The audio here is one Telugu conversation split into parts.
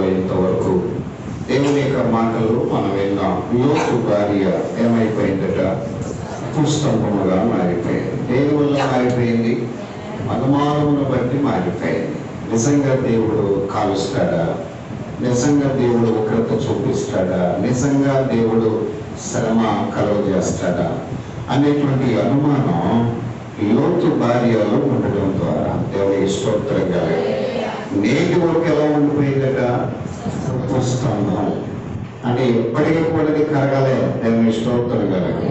ఇంతవరకు దేవుని యొక్క మాటలు మనం విన్నాం. లోతు భార్య ఏమైపోయిందట? పుస్తంభముగా మారిపోయింది. దేని వల్ల మారిపోయింది? అనుమానమును బట్టి మారిపోయింది. నిజంగా దేవుడు కాలుస్తాడా? నిజంగా దేవుడు ఉగ్రత చూపిస్తాడా? నిజంగా దేవుడు శ్రమ కలుగజేస్తాడా అనేటువంటి అనుమానం లోతు భార్యలో ఉండడం ద్వారా దేవునికి స్తోత్రం కలగాలి. నేటి వరకు ఎలా ఉండిపోయిందట? పుస్తంభం అంటే ఎప్పటికీ కరగాలే. దేవునికి స్తోత్రం కలగాలి.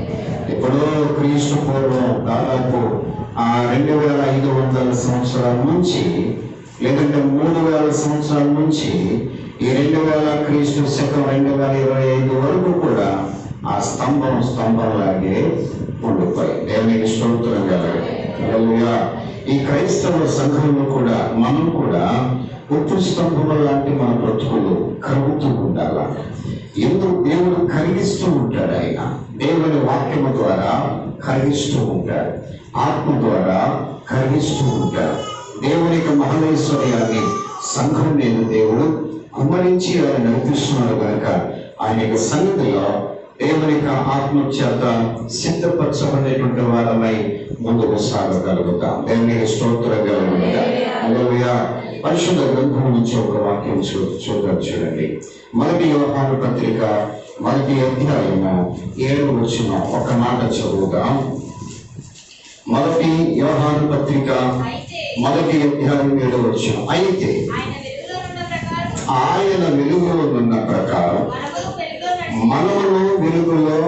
ఎప్పుడో క్రీస్తు పూర్వం దాదాపు 2500 సంవత్సరాల నుంచి, లేదంటే 3000 సంవత్సరాల నుంచి ఈ 2000 క్రీస్తు శకం 2025 వరకు కూడా ఆ స్తంభంలాగే ఉండిపోయి. దేవునికి స్తోత్రం కలగాలి. ఈ క్రైస్తవ సంఘంలో కూడా మనం కూడా ఉప్పు స్తంభం లాంటి మన బ్రతుకులు కరుగుతూ ఉండాలి. ఎందుకు? దేవుడు కరిగిస్తూ ఉంటాడు. ఆయన దేవుని వాక్యము ద్వారా కరిగిస్తూ ఉంటాడు, ఆత్మ ద్వారా కరిగిస్తూ ఉంటాడు. దేవుని మహేశ్వర్యాన్ని సంఘం మీద దేవుడు కుమ్మరించి ఆయన నడిపిస్తున్నాడు కనుక ఆయన యొక్క సన్నిధిలో దేవుని ఆత్మ చేత సిద్ధపరచబడినటువంటి వారమై ముందుకు సాగగలుగుతాం. దేవుని స్తోత్రం కలుగుగా. పరిశుద్ధ గ్రంథం నుంచి ఒక వాక్యం చూడండి. మొదటి యోహాను పత్రిక 1వ అధ్యాయము 7వ వచనం ఒక మాట చదువుదాం. మొదటి యోహాను పత్రిక 1వ అధ్యాయం 7వ వచనం. అయితే ఆయన వెలుగులో ఉన్న ప్రకారం మనము వెలుగులో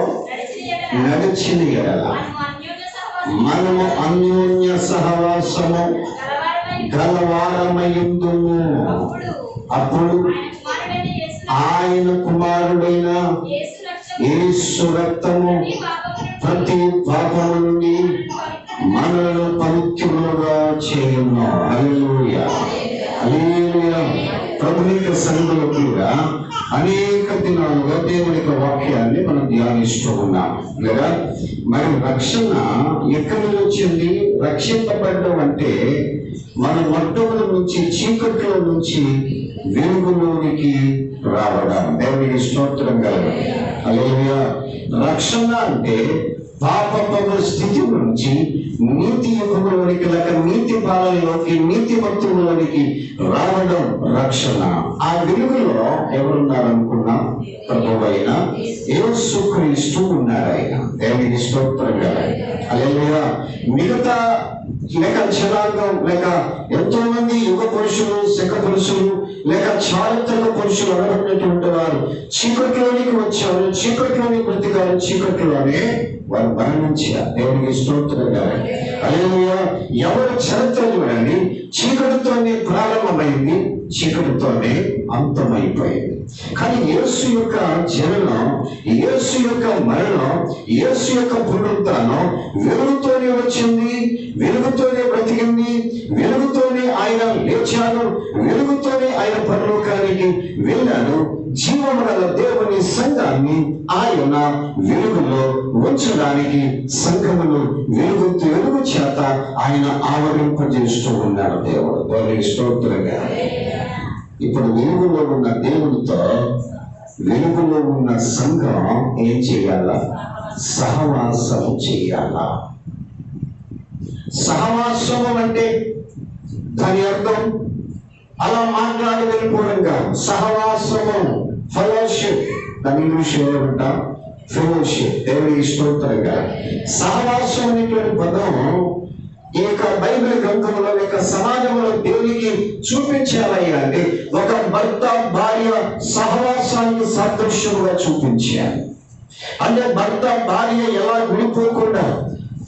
నడిచిన ఎడల మనము అన్యోన్య సహవాసము గలవారమయుందుము. అప్పుడు ఆయన కుమారుడైన యేసు రక్తము ప్రతి పాపము నుండి మనలను పవిత్రులుగా చేయును. హల్లెలూయా, హల్లెలూయా. ప్రభునిక సంఘములుగా అనేక దినాలుగా దేవుని వాక్యాన్ని మనం ధ్యానిస్తూ ఉన్నాం లేదా? మరి రక్షణ ఎక్కడి నుంచి వచ్చింది? రక్షింపబడడం అంటే మన మొట్టమొదటి నుంచి చీకట్లో నుంచి వెలుగులోనికి రావడం. దేవునికి స్తోత్రం కలగాలి. హల్లెలూయా. రక్షణ అంటే పాపపు స్థితి నుంచి నీతి యుగంలోనికి లేక నీతి పాలనలోకి, నీతి భక్తులలోనికి రావడం రక్షణ. ఆ వెలుగులో ఎవరున్నారనుకున్నా? ప్రభువైన యేసుక్రీస్తు ఉన్నాడు. ఆయన దేవునికి స్తోత్రం కలగాలి. హల్లెలూయా. మిగతా లేక జనాంగం లేక ఎంతో మంది యుగ పురుషులు, శక పురుషులు లేక చారిత్రక పురుషులు అనబడినటువంటి వారు చీకట్లోనికి వచ్చారు, చీకట్లోని బ్రతికారు, చీకట్లోనే వారు మరణించారు. దేవునికి స్తోత్రం కలగాలి. హల్లెలూయా. ఎవరి చరిత్ర చూడండి, చీకటితోనే ప్రారంభమైంది, చీకటితోనే అంతమైపోయింది. కానీ యేసు యొక్క జననం, యేసు యొక్క మరణం, యేసు యొక్క పునరుత్థానం వెలుగుతోనే వచ్చింది, వెలుగుతోనే బ్రతికింది, వెలుగుతోనే ఆయన లేచాడు, వెలుగుతోనే ఆయన పరలోకానికి వెళ్ళాడు. జీవము గల దేవుని సంఘాన్ని ఆయన వెలుగులో ఉంచడానికి సంఘమును వెలుగు చేత ఆయన ఆవరింపజేస్తూ ఉన్నాడు దేవుడు. దేవునికి స్తోత్రంగా. ఇప్పుడు వెలుగులో ఉన్న దేవునితో వెలుగులో ఉన్న సంఘం ఏం చేయాలా? సహవాసము చేయాలా. సహవాసము అంటే దాని అర్థం అలా మాట్లాడి వెళ్ళిపోవడం కాదు. సహవాసము, ఫెలోషిప్, దాని ఇంగ్లీష్ ఏమంటాం? ఫెలోషిప్. దేవునికి స్తోత్రంగా. సహవాసం అనేటువంటి పదం ఈ యొక్క బైబిల్ గ్రంథంలో లేక సమాజంలో దేవునికి చూపించాలయ్యా అంటే ఒక భర్త భార్య సహవాసానికి సాదృశ్యంగా చూపించాలి. అంటే భర్త భార్య ఎలా విడిపోకుండా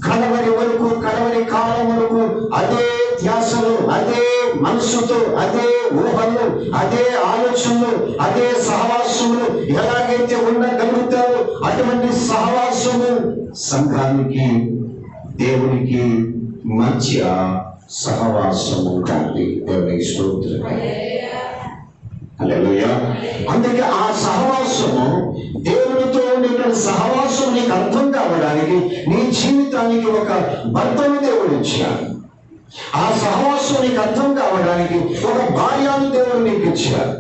కడవరి వరకు, కడవరి కాలం వరకు అదే ధ్యాసలు, అదే మనసుతో, అదే ఊహలు, అదే ఆలోచనలు, అదే సహవాసములు ఎలాగైతే ఉండగలుగుతారో అటువంటి సహవాసము సంఘానికి, దేవునికి మధ్య సహవాసము ఉండాలి. దేవునికి స్తోత్రం. హల్లెలూయా. అందుకే ఆ సహవాసము, దేవునితో ఉన్నటువంటి సహవాసం నీకు అర్థం కావడానికి నీ జీవితానికి ఒక భర్తను దేవుడు ఇచ్చాడు. ఆ సహవాసం నీకు అర్థం కావడానికి ఒక భార్యను దేవుడు నీకు ఇచ్చాడు.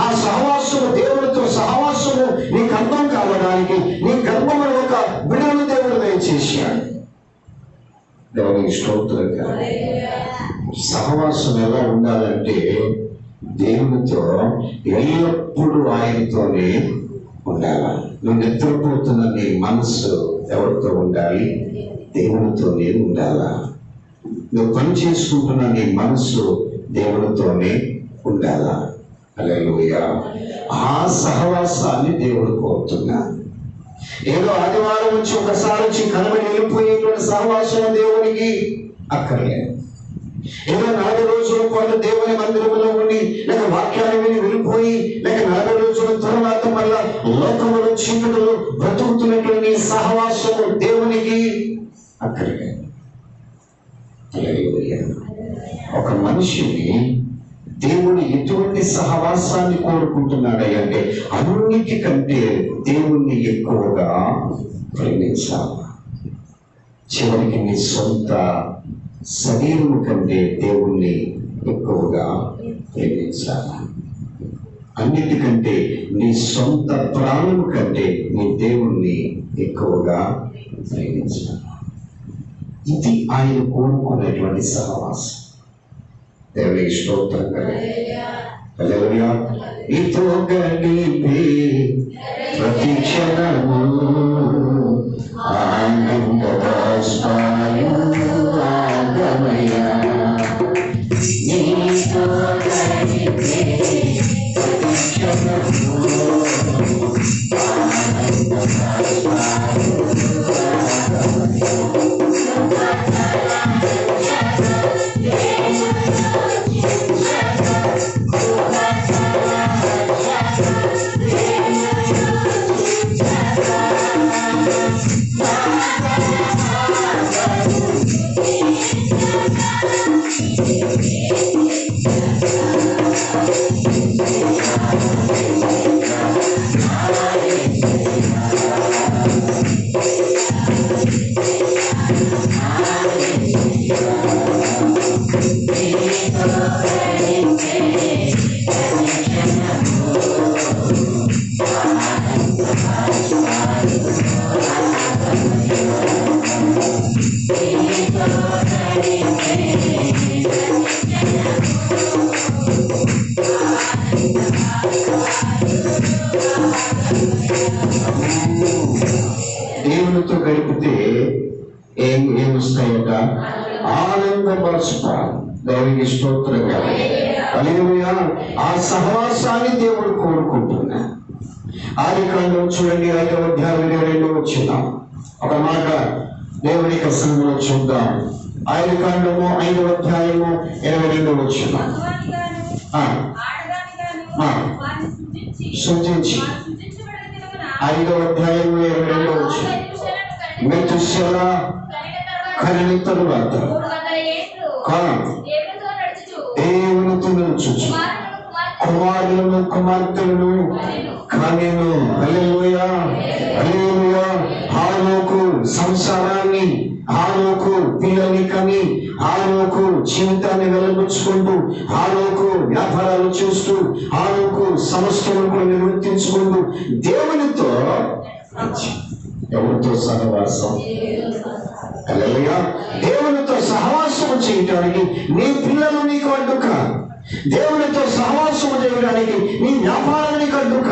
ఆ సహవాసము, దేవుడితో సహవాసము నీకు అర్థం కావడానికి నీ గర్భంలో ఒక బిడ్డను దేవుడు దయచేశాడు. దేవునికి స్తోత్రం. సహవాసం ఎలా ఉండాలంటే దేవునితో ఎల్లప్పుడూ ఆయనతోనే ఉండాలి. నువ్వు నిద్రపోతున్న నీ మనస్సు ఎవరితో ఉండాలి? దేవునితోనే ఉండాలా. నువ్వు పని చేసుకుంటున్న నీ మనస్సు దేవునితోనే ఉండాలా. హల్లెలూయా. ఆ సహవాసాన్ని దేవుడు కోరుతున్నా. ఏదో ఆదివారం వచ్చి ఒకసారి వచ్చి కనబడి వెళ్ళిపోయేటువంటి సహవాసం దేవునికి అక్కర్లేదు. ఏదో 40 రోజుల పాటు దేవుని మందిరంలో ఉండి లేక వాక్యాన్ని విని వెళ్ళిపోయి లేక 40 రోజుల తర్వాత మళ్ళా లోకములో చీకటిలో బ్రతుకుతున్నటువంటి సహవాసము దేవునికి అక్కర్లేదు. ఒక మనిషిని దేవుడు ఎటువంటి సహవాసాన్ని కోరుకుంటున్నాడంటే అన్నిటికంటే దేవుణ్ణి ఎక్కువగా ప్రేమించాలి. చివరికి నీ సొంత శరీరం కంటే దేవుణ్ణి ఎక్కువగా ప్రేమించాలి. అన్నిటికంటే నీ సొంత ప్రాణం కంటే నీ దేవుణ్ణి ఎక్కువగా ప్రేమించాలి. ఇది ఆయన కోరుకునేటువంటి సహవాసం. దేవునికి స్తోత్రం. హల్లెలూయా. నీతో గడిపే ప్రతి క్షణము ఆనంద బాష్పాలు ఆగమయ్యా. నీతో గడిపే ప్రతి క్షణము ఆనంద బాష్పాలు దేవునితో గడిపితే ఏమొస్తాయట? ఆనంద బాష్పాలు. దేవునికి స్తోత్రంగా. హల్లెలూయా. ఆ సహవాసాన్ని దేవుడు కోరుకుంటున్నా. ఆదికాండం చూడండి 5వ అధ్యాయం 22వ వచనం. ఒక మాట దేవుని సంఘంలో చూద్దాం. ఆదికాండము 5వ అధ్యాయము 22వ వచనం. సూచించి 5వ అధ్యాయము 22వ వచనం. మెతుషెలా కనిన తరువాత దేవునితో నడుచుచు కుమారులను కుమార్తెలను కనెను. హల్లెలూయా. హల్లెలూయా. హానోకు సంసారాన్ని, హానోకు పిల్లల్ని కని, హానోకు జీవితాన్ని వెలుగుచ్చుకుంటూ, హానోకు వ్యాపారాలు చేస్తూ, హానోకు సమస్తమును నిర్వర్తించుకుంటూ దేవునితో ఎవరితో సహవాసం? హల్లెలూయా. దేవునితో సహవాసం చేయడానికి నీ పిల్లలు నీకు అడ్డుక. దేవునితో సహవాసం చేయడానికి నీ వ్యాపారం నీకు అడ్డుక.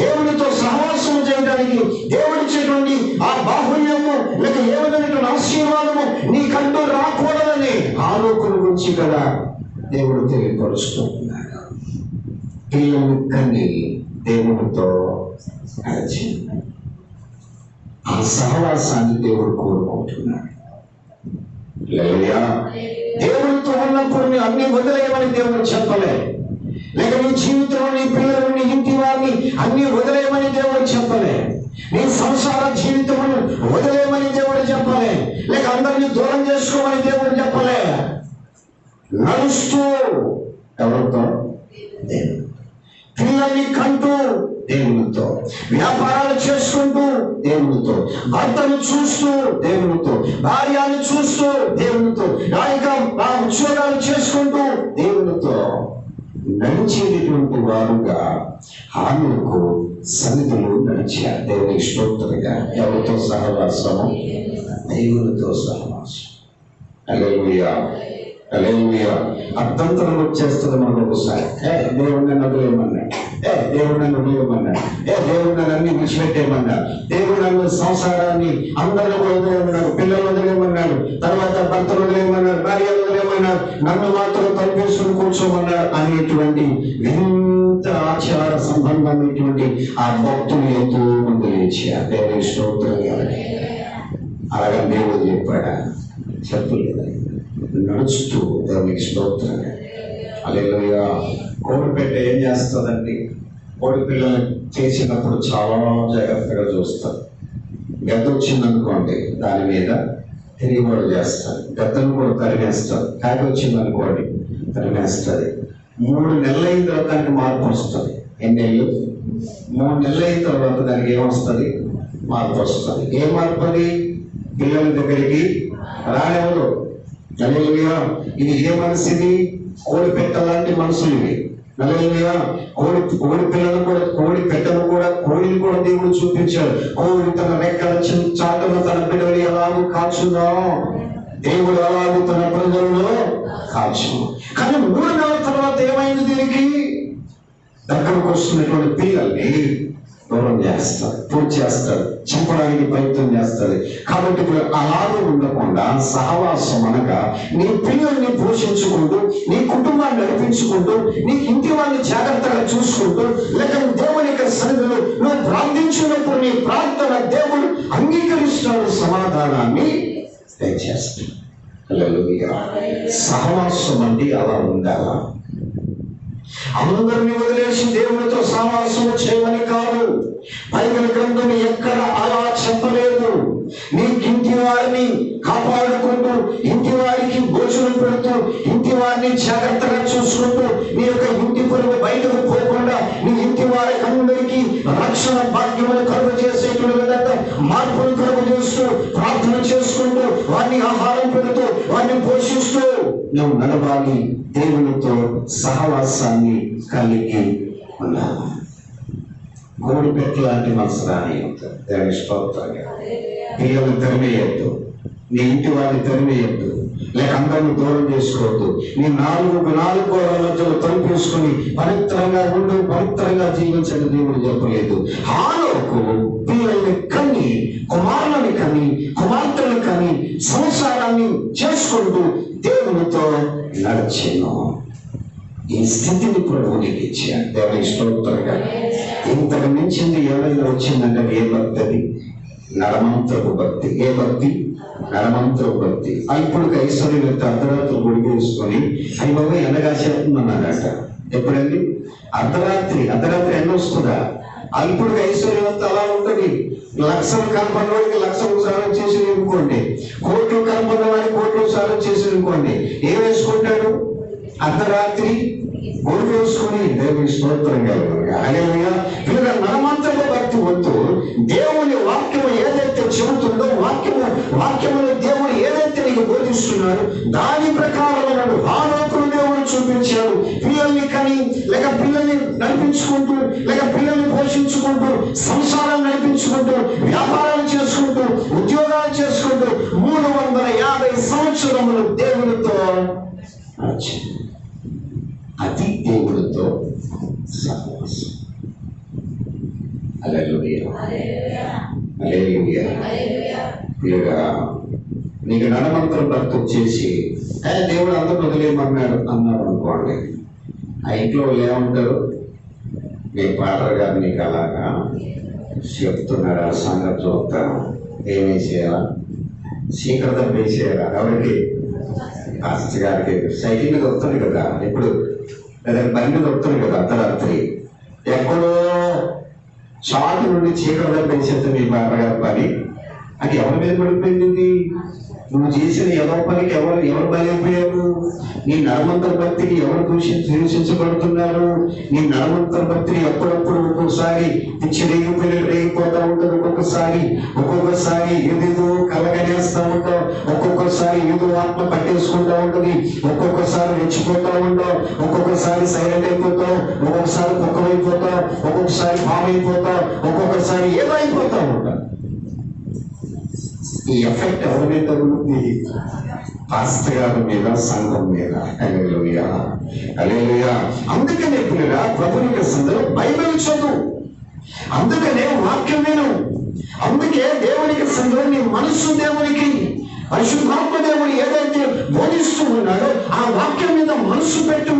దేవునితో సహవాసం చేయడానికి దేవుడిచ్చేటువంటి ఆ బాహుళ్యము లేక ఏమైనటువంటి ఆశీర్వాదము నీకంటూ రాకూడదని ఆలోకుల గురించి కదా దేవుడు తెలియపరుస్తున్నాడు. పిల్లలు కని దేవునితో నడిచి ఆ సహవాసాన్ని దేవుడు కోరుకుంటున్నాడు. హల్లెలూయా. దేవుడితో ఉన్నప్పుడు నీ అన్ని వదిలేయమని దేవుడు చెప్పలే. లేక నీ జీవితంలో నీ పిల్లలు, నీ ఇంటి వారిని అన్ని వదిలేయమని దేవుడు చెప్పలే. నీ సంసార జీవితమును వదిలేయమని దేవుడు చెప్పలే. లేక అందరినీ దూరం చేసుకోమని దేవుడు చెప్పలే. నడుస్తూ ఎవరితో? దేవుడు. పిల్లల్ని కంటూ దేవునితో, వ్యాపారాలు చేసుకుంటూ దేవునితో, భర్తను చూస్తూ దేవునితో, భార్యను చూస్తూ దేవునితో, ఆ ఉద్యోగాలు చేసుకుంటూ దేవునితో నడిచేటటువంటి వారుగా హానోకు సన్నిధిలో నడిచారు. దేవునికి స్తోత్రంగా. ఎవరితో సహవాసము? దేవునితో సహవాసం. హల్లెలూయా, హల్లెలూయా. అర్థంతరం వచ్చేస్తుంది మనకు ఒకసారి. దేవుడు నన్ను వదిలేయమన్నాడు, దేవుడు నన్ను వదిలేయమన్నాడు, దేవుడు నన్ను అన్ని విడిచిపెట్టేయమన్నాడు, దేవుడు నన్ను సంసారాన్ని అందరిని వదిలేయమన్నాడు, పిల్లలు వదిలేయమన్నాడు, తర్వాత భర్తలు వదిలేయమన్నాడు, భార్యలు వదిలేయమన్నాడు, నన్ను మాత్రం తలపేసుకుని కూర్చోమన్నాడు అనేటువంటి వింత ఆచార సంబంధమైనటువంటి ఆ భక్తులు ఎంతో మంది లేచారు. దేవుని స్తోత్రంగా. అలాగే దేవుడు చెప్పాడా? చెప్పలేదా? నడుస్తూ దేవునికి స్తోత్రంగా. హల్లెలూయా. కోడిపెట్ట ఏం చేస్తుందండి? కోడి పిల్లల్ని చేసినప్పుడు చాలా జాగ్రత్తగా చూస్తారు. గద్ద వచ్చిందనుకోండి, దాని మీద తిరిగిబడి చేస్తారు, గద్దను కూడా తరిమేస్తారు. కాకి వచ్చిందనుకోండి, తరిమేస్తుంది. 3 నెలలు అయిన తర్వాత దానికి మార్పు వస్తుంది. ఎన్ని నెలలు? 3 నెలలు అయిన తర్వాత దానికి ఏమొస్తుంది? మార్పు వస్తుంది. ఏ మార్పు? అది పిల్లల దగ్గరికి రానివ్వదు. హల్లెలూయా. ఇది ఏ మనసు? ఇది కోడి పెట్ట లాంటి మనసులు ఇవి. హల్లెలూయా. కోడి పిల్లలు కూడా, కోడి పెట్టను కూడా, కోడిని కూడా దేవుడు చూపించాడు. కోడి తన రెక్కల చాటును తన బిడ్డలు ఎలాగూ కాచుందో, దేవుడు అలాగూ తన ప్రజలను కాచును. కానీ 3 నెలల తర్వాత ఏమైంది? దీనికి దగ్గరకు వస్తున్నటువంటి పిల్లల్ని దూరం చేస్తారు, పూజ చేస్తారు, చంపడానికి ప్రయత్నం చేస్తారు. కాబట్టి ఇప్పుడు అలాగే ఉండకుండా సహవాసం అనగా నీ పిల్లల్ని పోషించుకుంటూ, నీ కుటుంబాన్ని నడిపించుకుంటూ, నీ ఇంటి వాళ్ళని జాగ్రత్తగా చూసుకుంటూ, లేక దేవుని యొక్క సన్నిధిలో నువ్వు ప్రార్థించినప్పుడు నీ ప్రార్థన దేవుడు అంగీకరిస్తాడు, సమాధానాన్ని దయచేస్తాడు. హల్లెలూయా. సహవాసం అంటే అలా ఉండాలా? అందరినీ వదిలేసి దేవునితో సహవాసం చేయమని కాదు. బైబిల్ గ్రంథం ఎక్కడ అలా చెప్పలేదు. నీ ఇంటి వారిని కాపాడుకుంటూ, ఇంటి వారికి భోజనం పెడుతూ, ఇంటి వారిని జాగ్రత్తగా చూసుకుంటూ, నీ యొక్క ఇంటి పొరుగు బయటకు పోకుండా నీ ఇంటి వారికి అందరికీ రక్షణ భాగ్యములు కలుగ చేసేటువంటి విధంగా మార్పులు కలుగ చేస్తూ, ప్రార్థన చేసుకుంటూ, వారిని ఆహారం పెడుతూ, వారిని పోషిస్తూ నువ్వు నడవాలి. దేవునితో సహవాసాన్ని కలిగి ఉండాలి. కోడి పెట్ట లాంటి మనసు రానియద్దు. దేవుని స్తోత్రంగా. పిల్లల్ని తరిమేయద్దు, నీ ఇంటి వారిని తరిమేయద్దు, లేక అందరిని దూరం చేసుకోవద్దు. నీ నాలుగు గోడల మధ్యలో తలుపేసుకుని పవిత్రంగా ఉండు, పవిత్రంగా జీవించని దేవుడు చెప్పలేదు. హానోకు పిల్లల్ని కని, కుమారులని కని, కుమార్తెలు కని, సంసారాన్ని చేసుకుంటూ దేవునితో నడిచెను. ఈ స్థితిని ప్రభువు నీకు ఇచ్చాడు. దేవుని స్తోత్రంగా. ఇంతకు మించింది ఏమైనా వచ్చిందంటే ఏ భక్తి? అది నరమంత్రపు భక్తి. ఏ భక్తి? నరమంత్రపు భక్తి. అల్పుడికి ఐశ్వర్యం యొక్క అర్ధరాత్రి గుడికి వేసుకొని అయ్యబాబు ఎండగా చేస్తున్నాడట. ఎప్పుడండి? అర్ధరాత్రి ఎన్న వస్తుందా? అల్పుడికి ఐశ్వర్యవంత అలా ఉంటుంది. లక్షలు కనపడిన వాడికి లక్షలు సారం చేసి అనుకోండి, కోట్లు కనపడిన వాడికి కోట్లు సారం చేసి అనుకోండి, ఏం వేసుకుంటాడు? అర్ధరాత్రి గొడుగు వేసుకుని దేవుని స్తోత్రంగా. హల్లెలూయా. వీళ్ళ మనమంతలో భక్తి వద్దు. దేవుని వాక్యము ఏదైతే చెబుతుందో, వాక్యములో దేవుడు ఏదైతే నీకు బోధిస్తున్నాడు దాని ప్రకారం హానోకును దేవుడు చూపించాడు. పిల్లల్ని కని, లేక పిల్లల్ని నడిపించుకుంటూ, లేక పిల్లల్ని పోషించుకుంటూ, సంసారాలు నడిపించుకుంటూ, వ్యాపారాలు చేసుకుంటూ, ఉద్యోగాలు చేసుకుంటూ 350 సంవత్సరములు దేవునితో నడిచింది. అది దేవుడితో సహవాసం. హల్లెలూయా, హల్లెలూయా. నీకు నడమంత్రం భక్తి వచ్చేసి దేవుడు అందరూ వదిలేయమన్నాడు అన్నాడు అనుకోండి, ఆ ఇంట్లో ఏమంటారు? మీ పాటర్ గారు నీకు అలాగా చెప్తున్నాడు, ఆ సంగతి చూస్తాను, ఏమేసేయాలా? శీఘ్రత వేసేయాలా? ఎవరికి? పాస్టర్ గారికి. సైకిల్ మీద వస్తుంది కదా ఎప్పుడు, లేదా బండి మీద వస్తుంది కదా అర్ధరాత్రి, ఎక్కడో చాటు నుండి చీకటి వేసేస్తే మీ బాబా గారి పని అది ఎవరి మీద పడిపోయింది? నువ్వు చేసిన ఏదో పనికి ఎవరు బలైపోయారు? నీ నరమంతర భక్తిని ఎవరు దూషించబడుతున్నారు? నీ నరమంతర భక్తిని ఎప్పుడప్పుడు ఒక్కొక్కసారి పిచ్చి రేగిపోతా ఉంటుంది, ఒక్కొక్కసారి ఏదేదో కలగనేస్తూ ఉంటావు, ఒక్కొక్కసారి ఏదో ఆత్మ పట్టేసుకుంటా ఉంటుంది, ఒక్కొక్కసారి రెచ్చిపోతా ఉంటావు, ఒక్కొక్కసారి సైలెంట్ అయిపోతావు, ఒక్కొక్కసారి కుక్కమైపోతావు, ఒక్కొక్కసారి పామైపోతావు, ఒక్కొక్కసారి ఏదో అయిపోతా ఉంటావు. ఈ ఎఫెక్ట్ ఎవరి మీద తగులుతుంది? పాస్టర్ గారి మీద, సంఘం మీద. హల్లెలూయా, హల్లెలూయా. అందుకనే పిల్లగా ప్రభువుని సందర్భంలో బైబిల్ చదువు, అందుకనే వాక్యం విను, అందుకే దేవునికి సందర్భంలో నీ మనస్సు దేవునికి, పరిశుద్ధాత్మ దేవుడు ఏదైతే బోధిస్తూ ఉన్నాడో ఆ వాక్యం మీద మనస్సు పెట్టు.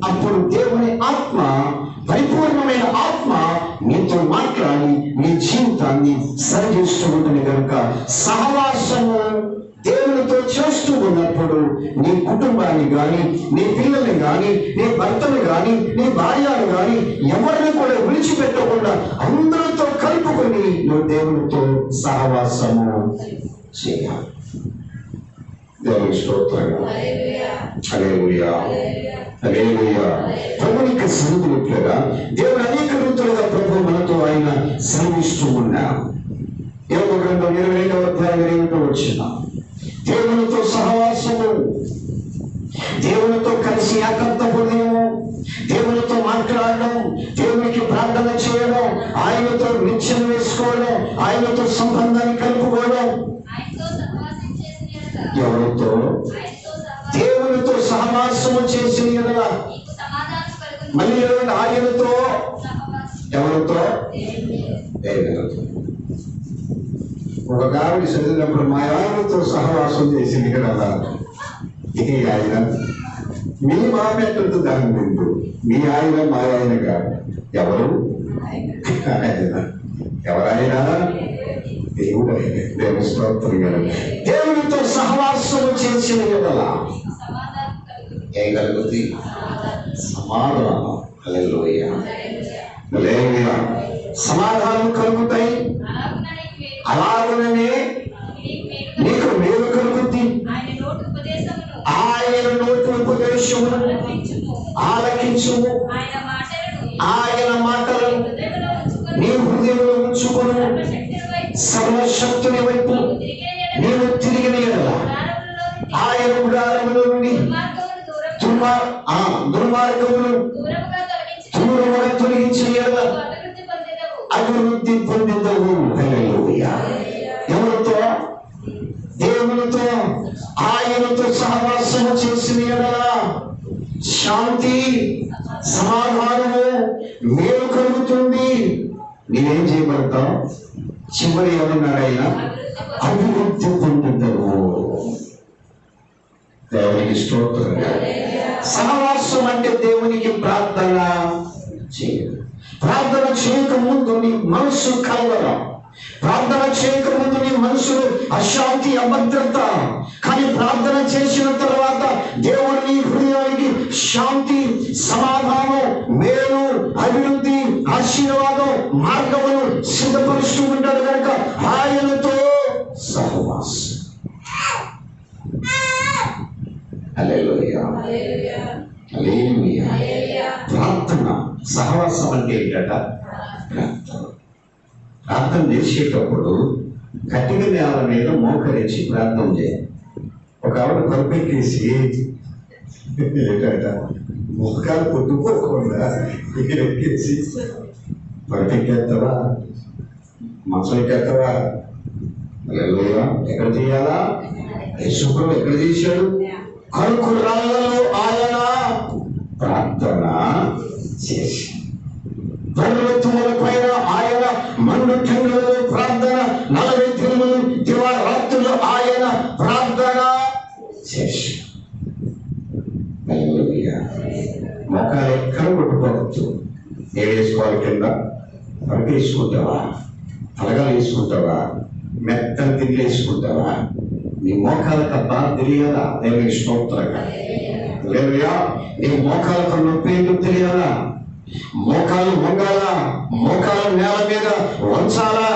అప్పుడు దేవుని ఆత్మ, పరిపూర్ణమైన ఆత్మ నీతో మాట్లాడి నీ జీవితాన్ని సరిచేస్తూ ఉంటుంది. కనుక సహవాసము దేవునితో చేస్తూ ఉన్నప్పుడు నీ కుటుంబాన్ని కానీ, నీ పిల్లల్ని కానీ, నీ భర్తను కానీ, నీ భార్యను కానీ ఎవరిని కూడా విడిచిపెట్టకుండా అందరితో కలుపుకొని నువ్వు దేవునితో సహవాసము చేయాలి. దేవుని స్తోత్రం. హల్లెలూయా, హల్లెలూయా. ప్రభువునికి సన్నిధిగా దేవుడు అనేక రీతులుగా ప్రభు మనతో ఆయన శ్రమిస్తూ ఉన్నాడు. యోబు గ్రంథం 22వ అధ్యాయం 8వ వచనం, దేవునితో సహవాసము, దేవునితో కలిసి ఏకత్వము, దేవునితో మాట్లాడడం, దేవునికి ప్రార్థన చేయడం, ఆయనతో నిత్యం వేసుకోవడం, ఆయనతో సంబంధాన్ని కలుపుకోవడం. ఎవరితో? దేవునితో సహవాసము చేసిన ఎడల మళ్ళీ ఆయనతో, ఎవరితో? దేవునితో. ఒక గావిడి చదివినప్పుడు మా ఆయనతో సహవాసం చేసింది కదా, ఇది ఆయన మీ మా పెట్టద్దు, దాని ముందు మీ ఆయన మా ఆయన కాదు. ఎవరు? ఆయన. ఎవరైనా దేవుడు. దేవుని స్తోత్రం. దేవునితో సహవాసము చేసిన ఎడల ఏం కలుగుతుంది? సమాధానం. హల్లెలూయా, హల్లెలూయా. సమాధానం కలుగుతాయి. అలాగనే నీకు మేలు కలుగుద్ది. ఆయన నోటి ఉపదేశమును ఆలకించుము, ఆయన మాటలను నీ హృదయంలో ఉంచుకొను. సర్వశక్తుని వైపు నీవు తిరిగిన ఎడల ఆయన గుడారములో నుండి దుర్మార్గమును దూరముగా తొలగించిన ఎడల అభివృద్ధి పొందిందవు. హల్లెలూయా. ఎవరితో? దేవునితో, ఆయనతో సహవాసము చేసిన ఎడల శాంతి, సమాధానము, మేలు కలుగుతుంది. నేనేం చేయబడతావు? చివరి ఏమన్నాడైనా అభివృద్ధి పొందుతావు. దేవునికి స్తోత్రం. సహవాసం అంటే దేవునికి ప్రార్థన చేయదు. ప్రార్థన చేయక ముందు నీ మనస్సు కలవరం, ప్రార్థన చేయక ముందు నీ మనసులో అశాంతి, అభద్రత. కానీ ప్రార్థన చేసిన తర్వాత దేవుడు నీ హృదయానికి శాంతి, సమాధానం, మేలు, అభివృద్ధి, ఆశీర్వాదం, మార్గమును సిద్ధపరుస్తూ ఉంటాడు. కనుక ఆయనతో సహవాసం. హల్లెలూయా, హల్లెలూయా. ప్రార్థన, సహవాసం అంటే ఏంటట? ప్రార్థన చేసేటప్పుడు కట్టిన నేల మీద మోకరించి ప్రార్థన చేయాలి. ఒక ఆవిడ పరుపెక్కేసి ఏంటంట, మొక్కలు కొట్టుకోకుండా ఎక్కేసి పరుపెక్కేస్తావా, మంచం ఎక్కేస్తావా? ఎక్కడ చేయాలా? యేసుప్రభు ఎక్కడ చేశాడు? కరుకురాళ్ళలో ఆయన ప్రార్థన చేసి, పర్వతముల పైన ఆయన మండుటెండలలో ప్రార్థన, 40 దినములు దివారాత్రులు ఆయన ప్రార్థన చేసి. మొక్కలు ఎక్కడ కొట్టుకోవచ్చు. ఏం వేసుకోవాలి? కింద పరుపు వేసుకుంటావా? తలగాలు వేసుకుంటావా? మెత్తని తిండి వేసుకుంటావా? నీ మోకాలకు అబ్బా తెలియాలా? దేవునికి స్తోత్రంగా. హల్లెలూయా. నీ మోకాలకు నొప్పి ఏంటో తెలియాలా? మోకాలు వంగాలా? మోకాలు నేల మీద వంచాలా?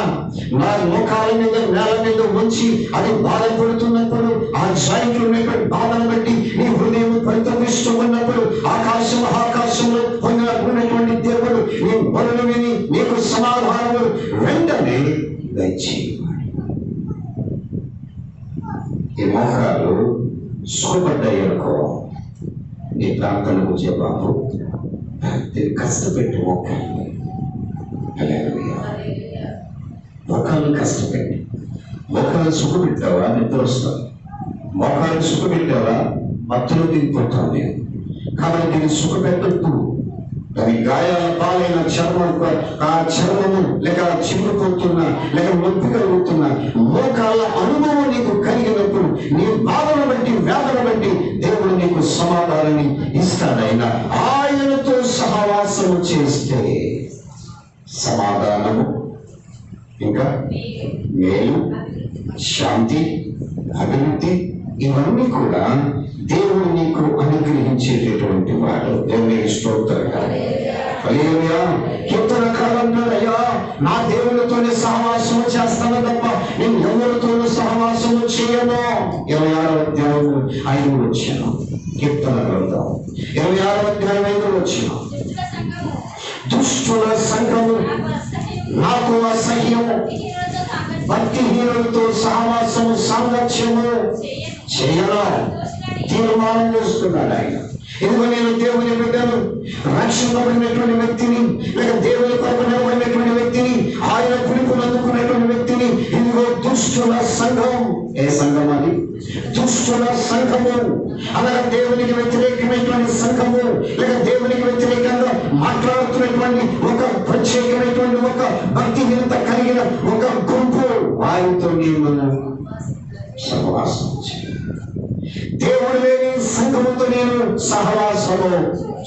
నా ముఖాల మీద నేల మీద ఉంచి అది బాధపడుతున్నప్పుడు, ఆ జాయింట్లు ఉన్నటువంటి బాధను బట్టి నీ హృదయం పరితపిస్తూ ఉన్నప్పుడు ఆకాశంలో ఉన్నటువంటి దేవుడు నీ మొరలు విని నీకు సమాధానము వెంటనే దయచేయమని. ఈ మోకాలు సుఖపడ్డాయి అనుకో, నీ ప్రార్థనకు జవాబు కష్టపెట్టి మోకాలు కష్టపెట్టి. మోకాలు సుఖపెట్టావా నిద్ర వస్తుంది, మోకాలు సుఖపెట్టావా మత్తులో దిగిపోతావు నేను. కాబట్టి దీన్ని సుఖపెట్టద్దు. దాని గాయాల పాలైన ఆ చర్మము లేక చిమ్ముకుంటున్నా లేక నొప్పి కలుగుతున్నా మోకాళ్ళ అనుభవం నీకు కలిగినప్పుడు నీ బాధను బట్టి వేదన బట్టి దేవుడు నీకు సమాధానాన్ని ఇస్తాడైనా ఆయనతో సహవాసము చేస్తే సమాధానము, ఇంకా మేలు, శాంతి, అభివృద్ధి ఇవన్నీ కూడా దేవుడు నీకు అనుగ్రహించేటటువంటి వాడు. దేవునికి స్తోత్రం. హల్లెలూయా. కీర్తనకారుడు అయ్యా, నా దేవునితోనే సహవాసము చేస్తాను తప్ప నేను ఎవరితోనూ సహవాసము చేయను. 26వ అధ్యాయము 5వ వచనం, కీర్తన గ్రంథం 26వ అధ్యాయం 5వ వచనం. దుష్టుల సంఘము నాకు అసహ్యము, భక్తిహీనులతో సహవాసము సాంగత్యము చేయను. తీర్మానం చేస్తున్నాడు ఆయన. ఇదిగో నేను దేవుని బిడ్డను, రక్షింపబడినటువంటి వ్యక్తిని, లేక దేవుని కొరకు నిలబడినటువంటి వ్యక్తిని, ఆయన పిలుపును అందుకున్నటువంటి వ్యక్తిని. ఇదిగో దుష్టుల సంఘం. ఏ సంఘం అది? దుష్టుల సంఘము అనగా దేవునికి వ్యతిరేకమైనటువంటి సంఘము, లేక దేవునికి వ్యతిరేకంగా మాట్లాడుతున్నటువంటి ఒక ప్రత్యేకమైనటువంటి ఒక భక్తిహీనత కలిగిన ఒక గుంపు. వారితో నేను సహవాసం చేయను. దేవుడు లేని సంఘముతో నేను సహవాసము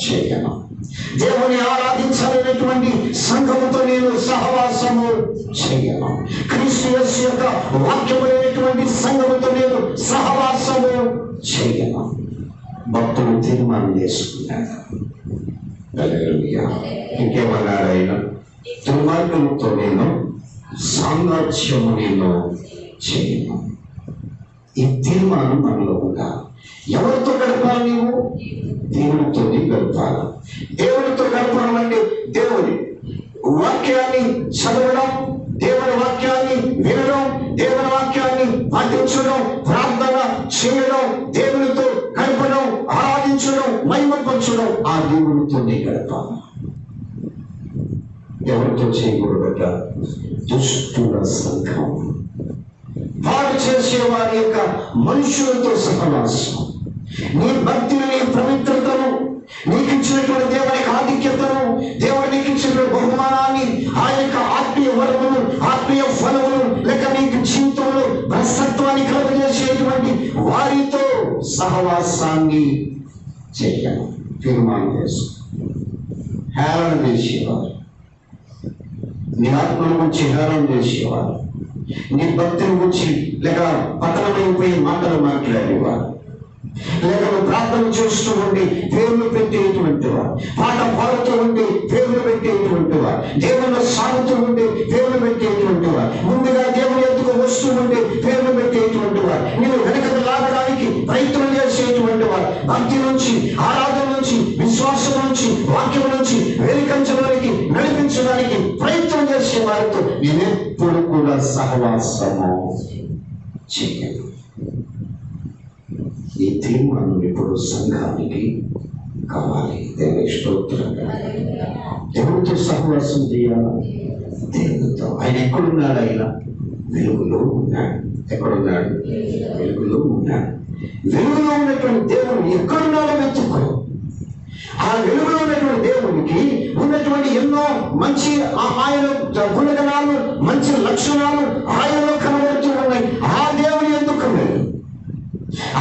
చేయను. దేవుని ఆరాధించాలనేటువంటి సంఘముతో నేను సహవాసము చేయను. క్రీస్తు యేసు యొక్క వాక్యమైనటువంటి సంఘముతో నేను సహవాసము చేయను. భక్తులు తీర్మానం చేసుకున్నాడు. హల్లెలూయా. ఇంకేమన్నాడు ఆయన? దుర్మార్గులతో నేను సాంగత్యము నేను చేయను. ఈ తీర్మానం మనలో ఉండాలి. ఎవరితో గడపాలి? నీవు దేవునితోనే గడపాలి. దేవునితో గడపడం అంటే దేవుని వాక్యాన్ని చదవడం, దేవుని వాక్యాన్ని వినడం, దేవుని వాక్యాన్ని పాటించడం, ప్రార్థన చేయడం, దేవునితో గడపడం, ఆరాధించడం, మహిమపరచడం. ఆ దేవునితోనే గడపాలి. ఎవరితో చేయకూడదట? దుష్టుల సంఘం. వాడు చేసే వారి యొక్క మనుషులతో సహవాసం. నీ భక్తిని, నీ పవిత్రతను, నీకు ఇచ్చినటువంటి దేవుని ఆధిక్యతను, దేవుడు నీకు ఇచ్చినటువంటి బహుమానాన్ని, ఆ యొక్క ఆత్మీయ వరములు, ఆత్మీయ ఫలములు, లేక నీకు జీవితంలో భ్రష్టత్వాన్ని కలుగజేసేటువంటి వారితో సహవాసాన్ని చేయను. తీర్మానం చేసుకో. హేళన చేసేవారు, నీ ఆత్మను గురించి హేళన చేసేవారు, నీ భక్తిని గురించి లేక పతనమైపోయి మాటలు మాట్లాడేవారు, లేక నువ్వు ప్రార్థన చేస్తూ ఉండి పేర్లు పెట్టేటువంటి వారు, పాట పాడుతూ ఉండి పేర్లు పెట్టేటువంటి వారు, దేవుళ్ళు సాగుతూ ఉండి పేర్లు పెట్టేటువంటి వారు, ముందుగా దేవుని ఎత్తుకు వస్తూ ఉండి పేర్లు పెట్టేటువంటి వారు, నేను వెనకకు లాగడానికి ప్రయత్నం చేసేటువంటి వారు, భక్తి నుంచి, ఆరాధన నుంచి, విశ్వాసం నుంచి, వాక్యం నుంచి వేలికంచడానికి నడిపించడానికి ప్రయత్నం చేసే వారితో నేనెప్పుడు కూడా సహవాసము చేయను. ఈ తీర్మానం ఇప్పుడు సంఘానికి కావాలి. దేవుని స్తోత్రంగా. దేవుడితో సహవాసం చేయాలి. దేవుడితో. ఆయన ఎక్కడున్నాడు? ఆయన వెలుగులో ఉన్నాడు. ఎక్కడున్నాడు? వెలుగులో ఉన్నాడు. వెలుగులో ఉన్నటువంటి దేవుడు ఎక్కడున్నాడో వెతుక్కో. ఆ వెలుగులో ఉన్నటువంటి దేవునికి ఉన్నటువంటి ఎన్నో మంచి ఆయన గుణగణాలు, మంచి లక్షణాలు ఆయనలో కనబడుతూ ఉన్నాయి. ఆ దేవుని ఎందుకు లేదు?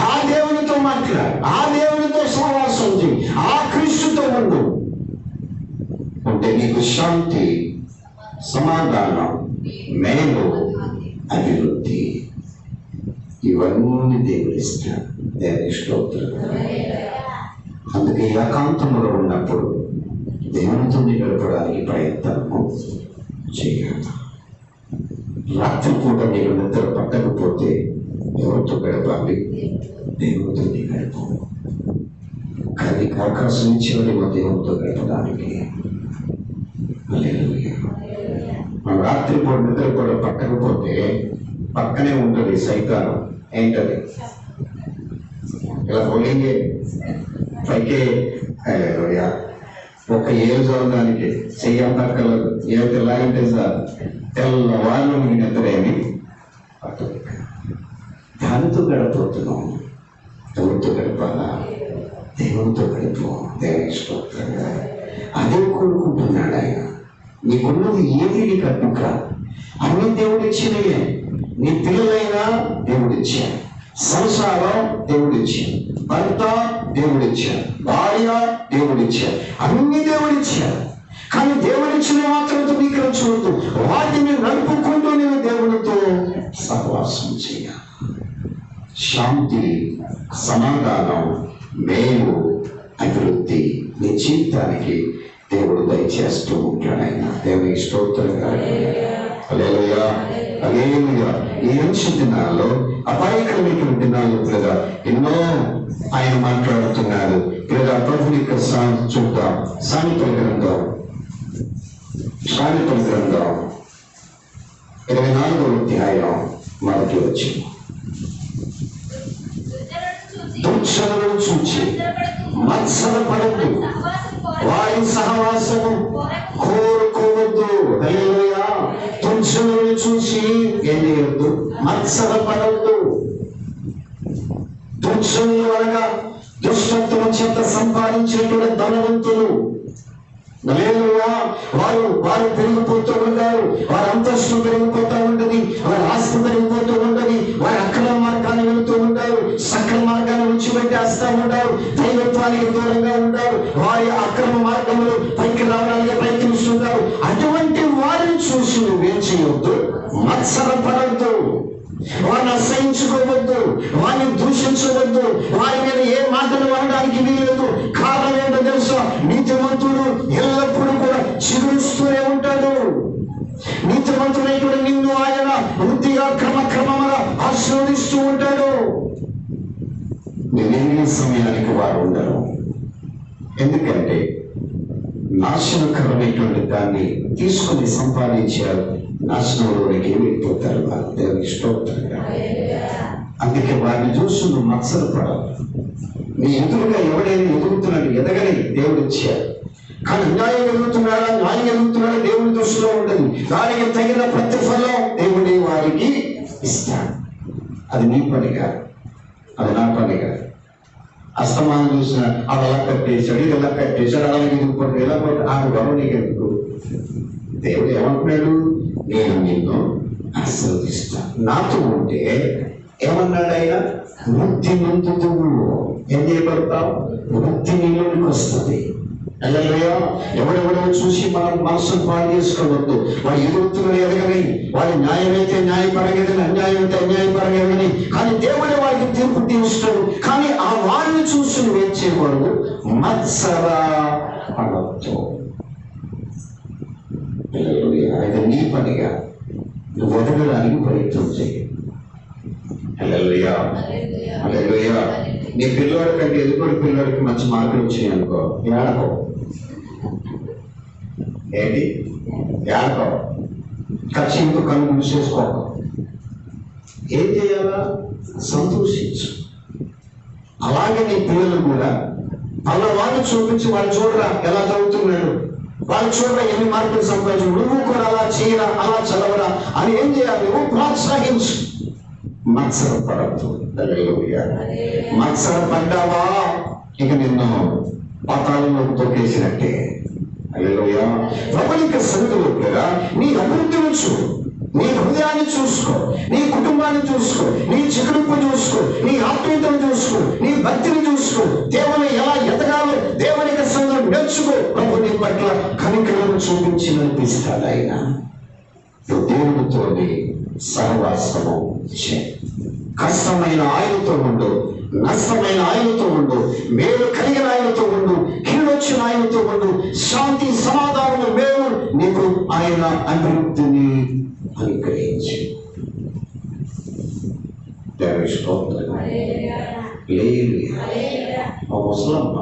ఆ దేవునితో మాట్లాడు, ఆ దేవునితో సహవాసం చేయి, ఆ క్రీస్తుతో ఉండు. అంటే నీకు శాంతి, సమాధానం, మేలు, అభివృద్ధి ఇవన్నీ దేవుడు ఇస్తాడు. దేవుని స్తోత్రం. అందుకే ఏకాంతంలో ఉన్నప్పుడు దేవునితో గడపడానికి ప్రయత్నము చేయాలి. రాత్రిపూట నీకు నిద్ర పట్టకపోతే ఎవరితో గడపాలి? దేవుడితో నీ గడప. కానీ అవకాశం ఇచ్చేవాడు దేవుడితో గడపడానికి. మనం రాత్రిపూట నిద్ర కూడా పట్టకపోతే పక్కనే ఉంటుంది సైతానం. ఏంటది? ఇలా పోలింగే పైకే ఒక ఏళ్ళు చదవడానికి చెయ్యంతక్కర్లేదు. ఏ తెల్లాగంటే సార్ తెల్లవాళ్ళు మీకు నిద్రేమి పట్టదు. దానితో గడపడుతున్నాం. ఎవరితో గడపాలా? దేవుడితో గడుపు. దేవుని స్తోత్రంగా అదే కోరుకుంటున్నాడు ఆయన. నీకున్నది ఏది నీకు అడ్డుక? అన్ని దేవుడిచ్చినవే. నీ పిల్లలైనా దేవుడిచ్చాడు, సంసారం దేవుడిచ్చాడు, భర్త దేవుడిచ్చాడు, భార్య దేవుడిచ్చాడు, అన్ని దేవుడిచ్చాడు. కానీ దేవుడిచ్చిన మాత్రం ధృవీకరించవద్దు. వాటిని నడుపుకుంటూ నేను దేవుడితో సహవాసం చేయాలి. శాంతి, సమాధానం, మేలు, అభివృద్ధి నీ జీవితానికి దేవుడు దయచేస్తూ ఉంటాడు. ఆయన దేవుని స్తోత్రంగా. హల్లెలూయా, హల్లెలూయా. ఈ అంశ దినాల్లో, అపాయకరమైన దినాల్లో లేదా ఎన్నో ఆయన మాట్లాడుతున్నాడు. లేదా ప్రభుని యొక్క చూద్దాం. సామెతల గ్రంథం 24వ అధ్యాయం 1వ వచనం. దుర్జనులను చూచి మత్సరపడద్దు, వారి సహవాసము కోరుకోవద్దు. హల్లెలూయా. దుర్జనులను చూసి ఏం చేయొద్దు? మత్సరపడద్దు. దుర్జనులు అనగా దుష్టత్వం చేత సంపాదించినటువంటి ధనవంతులు. వారు పెరిగిపోతూ ఉంటారు. వారి అంతస్తు పెరిగిపోతూ ఉంటుంది, వారి ఆస్తి పెరిగిపోతూ ఉంటుంది. వారి అక్రమ మార్గాన్ని వెళుతూ ఉంటారు, సక్రమ మార్గాన్ని విడిచిపెట్టేస్తూ ఉంటారు, దైవత్వానికి దూరంగా ఉంటారు. వారి అక్రమ మార్గంలో పైకి రావడానికి ప్రయత్నిస్తుంటారు. అటువంటి వారిని చూసి నువ్వేం చేయవద్దు? మత్సరపడద్దు, వారిని అసహించుకోవద్దు, వారిని దూషించవద్దు, వారి మీద ఏ మాటలు అనడానికి వీలేదు. కారణం ఏంటో తెలుసా? నీతిమంతుడు ఎల్లప్పుడూ కూడా చిగురుస్తూనే ఉంటాడు. నీతిమంతుడైనటువంటి నిన్ను ఆయన వృద్ధిగా క్రమక్రమంగా ఆశీర్వదిస్తూ ఉంటాడు. నేను సమయానికి వారు ఉండరు. ఎందుకంటే నాశనకరమైనటువంటి దాన్ని తీసుకుని సంపాదించారు, నాశనంలోనికి వెళ్ళిపోతారు వారు. దేవుని స్తోత్రంగా. అందుకే వారిని చూసి నువ్వు మత్సరపడాలి. నీ ఎదురుగా ఎవడైనా ఎదుగుతున్నాడు, ఎదగని దేవుడు ఇచ్చాడు. కానీ న్యాయం ఎదుగుతున్నాడా, న్యాయం ఎదుగుతున్నాడా దేవుడి దృష్టిలో ఉంటుంది. దానికి తగిన ప్రతిఫలం దేవుడి వారికి ఇస్తాడు. అది నీ పనిగా, అది నా పనిగా. అస్తమానం చూసిన అది ఎలా కట్టేశాడు, ఇది ఎలా కట్టేశాడు, అలా ఎదుగుపడు, ఎలా పడు, ఆ వరం నీకు ఎందుకు? దేవుడు ఏమంటున్నాడు? నేను నిన్ను ఆశీర్వదిస్తాను. నాతో ఉంటే ఏమన్నాడు ఆయన? వృద్ధి నందుతువు. ఏం చేయబడతావు? వృద్ధి నీలోనికి వస్తుంది. హల్లెలూయా. ఎవడెవడో చూసి మనం మనసును పాడు చేసుకోవద్దు. వాడు ఎదుగుతున్న ఎదగని, వాడి న్యాయమైతే న్యాయపరంగా, అన్యాయం అయితే అన్యాయపరంగా. కానీ దేవుడే వాడికి తీర్పు తీరుస్తాడు. కానీ ఆ వాడిని చూసి నువ్వేం చేయకూడదు? మత్సర పడవద్దు. అయితే నీ పనిగా నువ్వు ఎదగడానికి ప్రయత్నం చేయి. హల్లెలూయా, హల్లెలూయా. నీ పిల్లవాడి కంటే ఎదుగుడు పిల్లవాడికి మంచి మార్కులు వచ్చినాయి అనుకో, ఏడకో. ఏంటి? ఏడకో. ఖర్చుతో కళ్ళు మూసేసుకో. ఏం చేయాలా? సంతోషించు. అలాగే నీ పిల్లలు కూడా వాళ్ళు చూపించి వాళ్ళు చూడరా ఎలా చదువుతున్నాడు, వాళ్ళు చూడరా ఎన్ని మార్కులు సంపాదించు, నువ్వు కూడా అలా చేయరా, అలా చదవరా అని ఏం చేయాలి? నువ్వు ప్రోత్సహించు. మత్సరపడద్దు. మత్సరపడ్డావా ఇక నిన్ను పాతాళంలోకి తొక్కేసినట్టే. హల్లెలూయా. ప్రభునిక సన్నిధిలో కూడా నీ అభివృద్ధిని చూడు, నీ హృదయాన్ని చూసుకో, నీ కుటుంబాన్ని చూసుకో, నీ చిగురుపు చూసుకో, నీ ఆత్మీయతను చూసుకో, నీ భక్తిని చూసుకో. దేవుని ఎలా ఎదగాలో దేవునికి సంగం నేర్చుకో. ప్రభు నీ పట్ల కనికరం చూపించిననిపిస్తాడు ఆయన. దేవుడితో సహవాసము చే. కష్టమైన ఆయనతో ఉండు, నష్టమైన ఆయనతో ఉండు, మేలు కలిగిన ఆయనతో ఉండు, కీడొచ్చిన ఆయనతో ఉండు. శాంతి, సమాధానము, మేలు నీకు ఆయన అభివృద్ధిని అనుగ్రహించి. దేవుని స్తోత్రం. లేదు ఆ ముసలమ్మ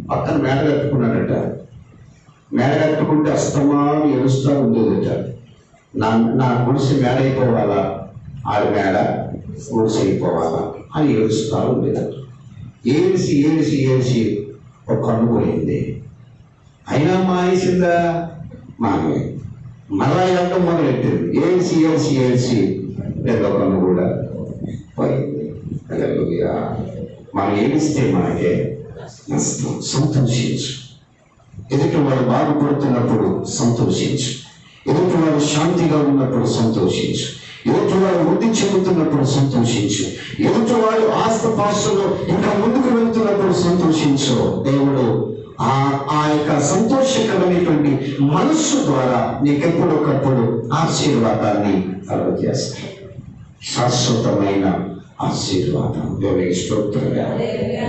పక్కన మేడ కట్టుకున్నాడట. మేడ కట్టుకుంటే అస్తమానం ఏడుస్తూ ఉండేదట. నా గుడిసె మేడ అయిపోవాలా, ఆడ మేడ గుడిసె అయిపోవాలా అని ఏడుస్తూ ఉండేదట. ఏడిసి ఏడిసి ఏడిసి ఒక కన్ను పోయింది. అయినా మానేసిందా? మానే మళ్ళా ఎండం మొదలెట్టింది. ఏడిసి ఏడిసి ఏడిసి రెండో కన్ను కూడా పోయింది. హల్లెలూయా. మనం ఏడిస్తే మనకే నష్టం. సంతోషించు. ఎదుటి వాడు బాగుపడుతున్నప్పుడు సంతోషించు. ఎదుటి వాడు శాంతిగా ఉన్నప్పుడు సంతోషించు. ఎదుటి వాడు వృద్ధి చెందుతున్నప్పుడు సంతోషించు. ఎదుటి వాడు ఆస్తిపాస్తులు ఇంకా ముందుకు వెళ్తున్నప్పుడు సంతోషించు. దేవుడు ఆ యొక్క సంతోషకరమైనటువంటి మనస్సు ద్వారా నీకెప్పుడొకప్పుడు ఆశీర్వాదాన్ని కలుగజేస్తాడు. శాశ్వతమైన ఆశీర్వాదం. దేవునికి స్తోత్రంగా.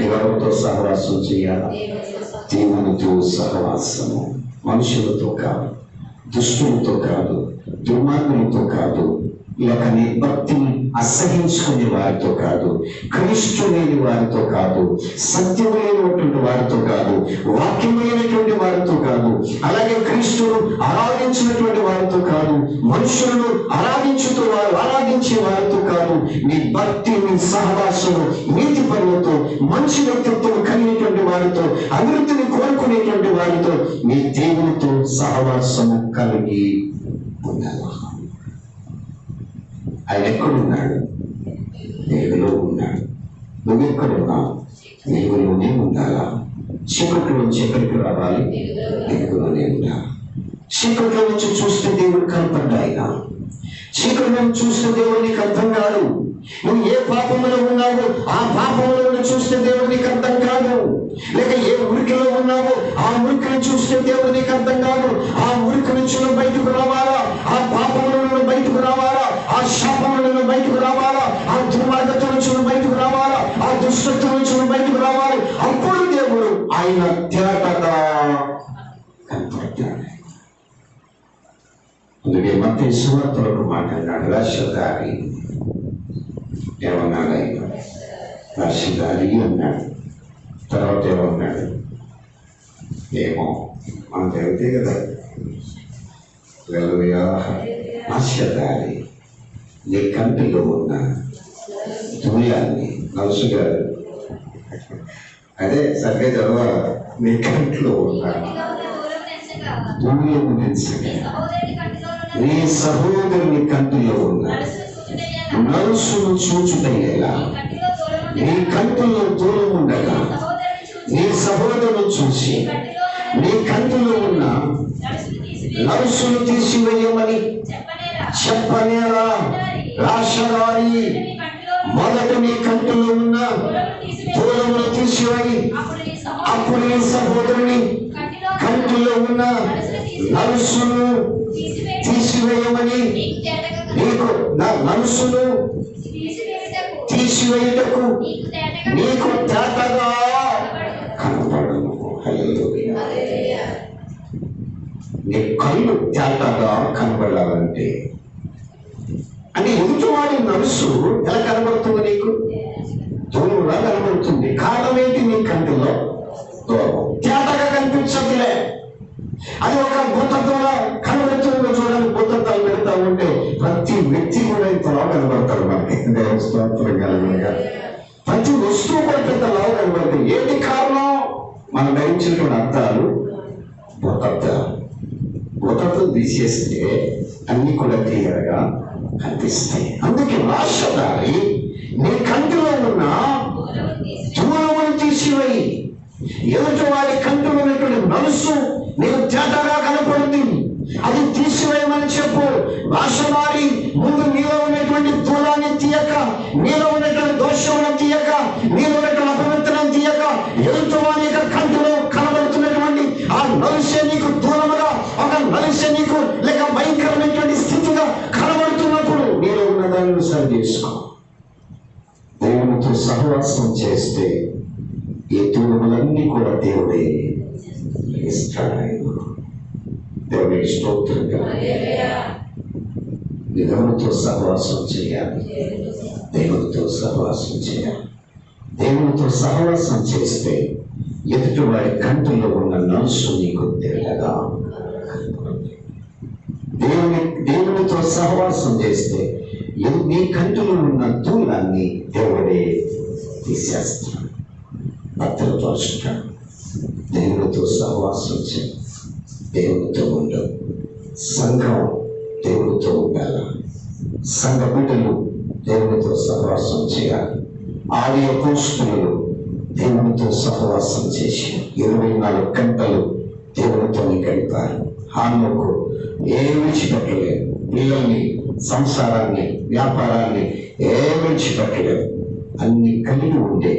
ఎవరితో సహవాసం చేయాలి? దేవునితో సహవాసము. మనుషులతో కాదు, దుష్టులతో కాదు, దుర్మార్గులతో కాదు, లేక నీ భక్తిని అసహించుకునే వారితో కాదు, క్రీస్తు లేని వారితో కాదు, సత్యం లేనటువంటి వారితో కాదు, వాక్యం లేనటువంటి వారితో కాదు, అలాగే క్రీస్తును ఆరాధించినటువంటి వారితో కాదు, మనుషులను ఆరాధించే వారితో కాదు, నీ భక్తి, నీ సహవాసము, నీతి పనులతో, మంచి వ్యక్తిత్వం కలిగినటువంటి వారితో, అభివృద్ధిని కోరుకునేటువంటి వారితో నీ దేవునితో సహవాసము కలిగి ఉండాలి. ఆయన ఎక్కడున్నాడు? దేవులో ఉన్నాడు. నువ్వెక్కడున్నావు? దేవులోనే ఉండాలా? చీకట్లో నుంచి ఎక్కడికి రావాలి? దేవులోనే ఉండాలి. చీకట్లో నుంచి చూస్తే దేవుడు కనపడ్డాయినా, చీకట్లో నుంచి చూస్తే దేవుడు నీకు అర్థం కాదు. నువ్వు ఏ పాపంలో ఉన్నావో ఆ పాపంలో చూస్తే దేవుడు నీకు అర్థం కాదు. లేక ఏ ఉరికిలో ఉన్నావో ఆ ఉరికిని చూస్తే దేవుడు నీకు అర్థం కాదు. ఆ ఉరికి నుంచి నువ్వు బయటకు రావాలా, ఆ పాపంలో నువ్వు బయటకు రావాలా, ఆ శాపంలో నువ్వు బయటకు రావాలా, ఆ దుర్మార్గత నుంచి నువ్వు బయటకు రావాలా, ఆ దుష్టత్వం నుంచి నువ్వు బయటకు రావాలి. అప్పుడు దేవుడు ఆయన తేటగా కనపడతాడు. అందుకే మత్తయి సువార్తలో మాట్లాడినాడు, రాష్ట్రదారి ఏమన్నాడు? ఆయన రాష్ట్రదారి అన్నాడు. తర్వాత ఏమన్నాడు? ఏమో మనం తెలితే కదా. రాష్ట్రదారి నీ కంటిలో ఉన్న ధూళాన్ని, నలుసు గారు అదే సరిగ్గా చదవాలి. నీ కంటిలో ఉన్న ధూళము నెంచగా నీ సహోదరుని కంటిలో ఉన్న నలుసును చూచుటయ్యేలా నీ కంటిలో దూరం ఉండగా నీ సహోదరుని చూసి నీ కంటిలో ఉన్న నలుసును తీసివేయమని చెప్పనేరా? రాషరాయి, మొదట నీ కంటిలో ఉన్న దూరమును తీసివేయి, అప్పుడు నీ సహోదరుని కంటిలో ఉన్న నలుసును తీసివేయమని, నీకు నలుసును తీసివేయుటకు నీకు తేటగా కనపడను. హల్లెలూయా. నీ కళ్ళు తేటగా కనపడాలంటే అంటే ఎదుటివాడి నలుసు ఎలా కనబడుతుంది? నీకు దూరంగా కనబడుతుంది. కారణం ఏంటి? నీ కంటిలో దూరం, తేటగా కనిపించదులే. అది ఒక భూతత్వంలో కనబడుతుంది. చూడండి, భూతత్వాలు పెడతా ఉంటే ప్రతి వ్యక్తి కూడా ఇంతలా కనబడతారు మనకి. స్తోత్రం కలుగునుగా. ప్రతి వస్తువు కూడా పెద్దలా కనబడుతుంది. ఏంటి కారణం? మనం ధరించినటువంటి అర్థాలు భూతత్వాలు. భూతత్వం తీసేస్తే అన్ని కూడా క్లియర్గా కనిపిస్తాయి. అందుకే రాష్ట్రదారి నీ కంటిలో ఉన్న దూరమును తీసివేయి. ఎదుటి వారి కంటిలో ఉన్నటువంటి మనస్సు నీకు తేటగా కనపడుతుంది, అది తీసివేయమని చెప్పు. రాష్ట్రదారి ముందు నీలో ఉన్నటువంటి దూరాన్ని తీయక, నీలో ఉన్నటువంటి దోషములను తీయక, నీలో ఉన్నటువంటి అపవిత్రాన్ని తీయక, ఎదుటి వారి యొక్క కంటిలో కనబడుతున్నటువంటి ఆ నలుసే నీకు దూరముగా, ఒక నలుసే నీకు లేక భయంకరమైనటువంటి స్థితిగా కనబడుతున్నప్పుడు నీలో ఉన్న దానిని సరి చేసుకో. దేవునితో సహవాసం చేస్తే ఈ దూరములన్నీ కూడా దేవుడే ఇస్తాడు. దేవుని స్తోత్రం. దేవునితో సహవాసం చేయాలి. దేవునితో సహవాసం చేయాలి. దేవునితో సహవాసం చేస్తే ఎదుటి వారి కంటిలో ఉన్న నలుసు నీకు తెల్లగా, దేవునితో సహవాసం చేస్తే నీ కంటిలో ఉన్న దూలాన్ని దేవుడే తీసేస్తాడు, భద్రపరుస్తాడు. దేవునితో సహవాసం చేయి, దేవునితో ఉండవు. సంఘం దేవునితో ఉండాల. సంఘ బిడ్డలు దేవునితో సహవాసం చేయాలి. ఆది అపోస్తలులు దేవునితో సహవాసం చేసి 24 గంటలు దేవునితోనే గడిపారు. హానోకు ఏమి విడిచిపెట్టలేదు. పిల్లల్ని, సంసారాన్ని, వ్యాపారాన్ని ఏమి విడిచిపెట్టలేదు. అన్ని కలిగి ఉండే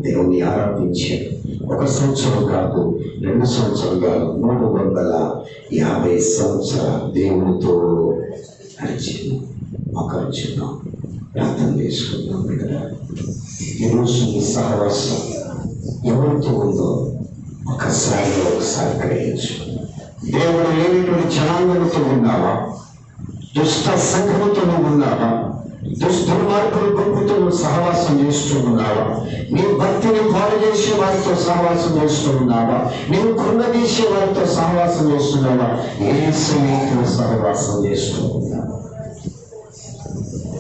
దేవుని ఆరాధించాడు. 1 సంవత్సరం కాదు, 2 సంవత్సరం కాదు, 350 సంవత్సరాలు దేవునితో నడిచింది. మకరించున్నాం, ప్రార్థన చేసుకుందాం. కదా ఈరోజు నీ సహవాసం ఎవరితో ఉందో ఒకసారి గ్రహించు. దేవుడు లేనిటువంటి జనాంగంతో ఉన్నావా? దుష్ట సంఘముతో ఉన్నావా? దుర్మార్గుల గుంపుతో సహవాసం చేస్తూ ఉన్నావా? నీ భక్తిని పాడు చేసే వారితో సహవాసం చేస్తూ ఉన్నావా? నీవు కృంగదీసే వారితో సహవాసం చేస్తున్నావా? యేసుతో సహవాసం చేస్తూ ఉన్నావా?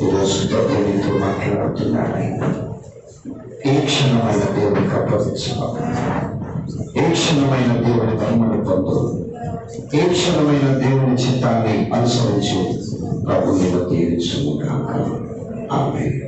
ఈరోజు దేవునితో మాట్లాడుతున్నాడు. ఏ క్షణమైన దేవునికి అప్పగించాలి. ఏ క్షణమైన దేవుని మహిమను పొందు. ఏ క్షణమైన దేవుని చిత్తాన్ని అనుసరించి ప్రభువుని దీవించుగాక. ఆమేన్.